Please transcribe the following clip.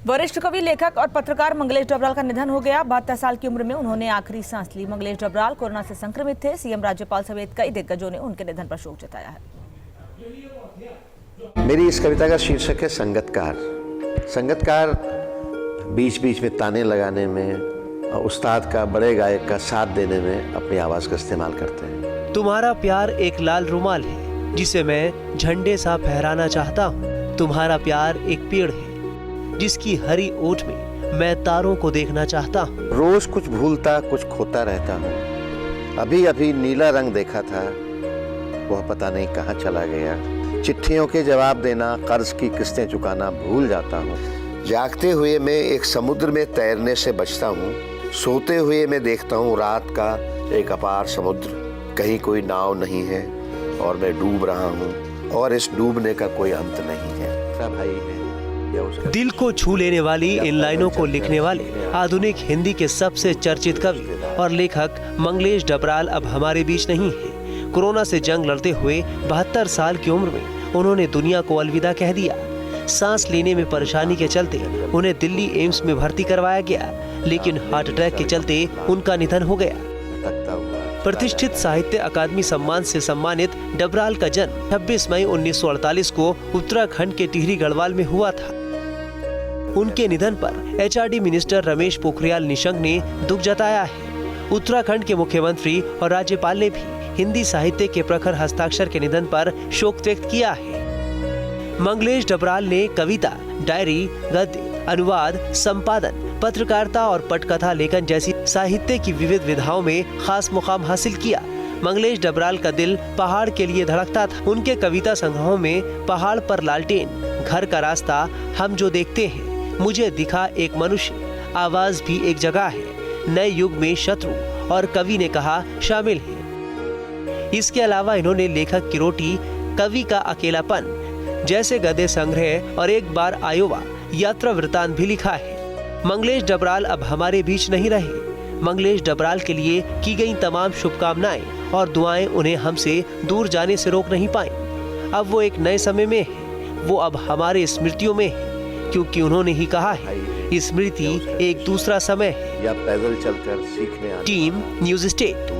वरिष्ठ कवि, लेखक और पत्रकार मंगलेश डबराल का निधन हो गया। 72 साल की उम्र में उन्होंने आखिरी सांस ली। मंगलेश डबराल कोरोना से संक्रमित थे। सीएम, राज्यपाल समेत कई दिग्गजों ने उनके निधन पर शोक जताया है। मेरी इस कविता का शीर्षक है संगतकार। संगतकार बीच बीच में ताने लगाने में, उस्ताद का, बड़े गायक का साथ देने में अपनी आवाज का इस्तेमाल करते हैं। तुम्हारा प्यार एक लाल रुमाल है जिसे मैं झंडे सा फहराना चाहता हूँ। तुम्हारा प्यार एक पेड़ है जिसकी हरी ओट में मैं तारों को देखना चाहता हूँ। रोज कुछ भूलता कुछ खोता रहता हूँ। अभी अभी नीला रंग देखा था, वह पता नहीं कहाँ चला गया। चिट्ठियों के जवाब देना, कर्ज की किस्तें चुकाना भूल जाता हूँ। जागते हुए मैं एक समुद्र में तैरने से बचता हूँ। सोते हुए मैं देखता हूँ रात का एक अपार समुद्र। कहीं कोई नाव नहीं है और मैं डूब रहा हूँ, और इस डूबने का कोई अंत नहीं है। मेरा भाई है। दिल को छू लेने वाली इन लाइनों को लिखने वाले आधुनिक हिंदी के सबसे चर्चित कवि और लेखक मंगलेश डबराल अब हमारे बीच नहीं है। कोरोना से जंग लड़ते हुए 72 साल की उम्र में उन्होंने दुनिया को अलविदा कह दिया। सांस लेने में परेशानी के चलते उन्हें दिल्ली एम्स में भर्ती करवाया गया, लेकिन हार्ट अटैक के चलते उनका निधन हो गया। प्रतिष्ठित साहित्य अकादमी सम्मान से सम्मानित डबराल का जन्म 26 मई 1948 को उत्तराखंड के टिहरी गढ़वाल में हुआ था। उनके निधन पर एचआरडी मिनिस्टर रमेश पोखरियाल निशंक ने दुख जताया है। उत्तराखंड के मुख्यमंत्री और राज्यपाल ने भी हिंदी साहित्य के प्रखर हस्ताक्षर के निधन पर शोक व्यक्त किया है। मंगलेश डबराल ने कविता, डायरी, गद्य, अनुवाद, संपादन, पत्रकारिता और पटकथा लेखन जैसी साहित्य की विविध विधाओं में खास मुकाम हासिल किया। मंगलेश डबराल का दिल पहाड़ के लिए धड़कता था। उनके कविता संग्रहों में पहाड़ पर लालटेन, घर का रास्ता, हम जो देखते हैं, मुझे दिखा एक मनुष्य, आवाज भी एक जगह है, नए युग में शत्रु और कवि ने कहा शामिल है। इसके अलावा इन्होंने लेखक की रोटी, कवि का अकेलापन जैसे गद्य संग्रह और एक बार आयोवा यात्रा वृतांत भी लिखा है। मंगलेश डबराल अब हमारे बीच नहीं रहे। मंगलेश डबराल के लिए की गई तमाम शुभकामनाएं और दुआएं उन्हें हमसे दूर जाने से रोक नहीं पाई। अब वो एक नए समय में है। वो अब हमारे स्मृतियों में है, क्योंकि उन्होंने ही कहा है, स्मृति एक दूसरा समय है। या पैदल चलकर सीखने आने। Team news state.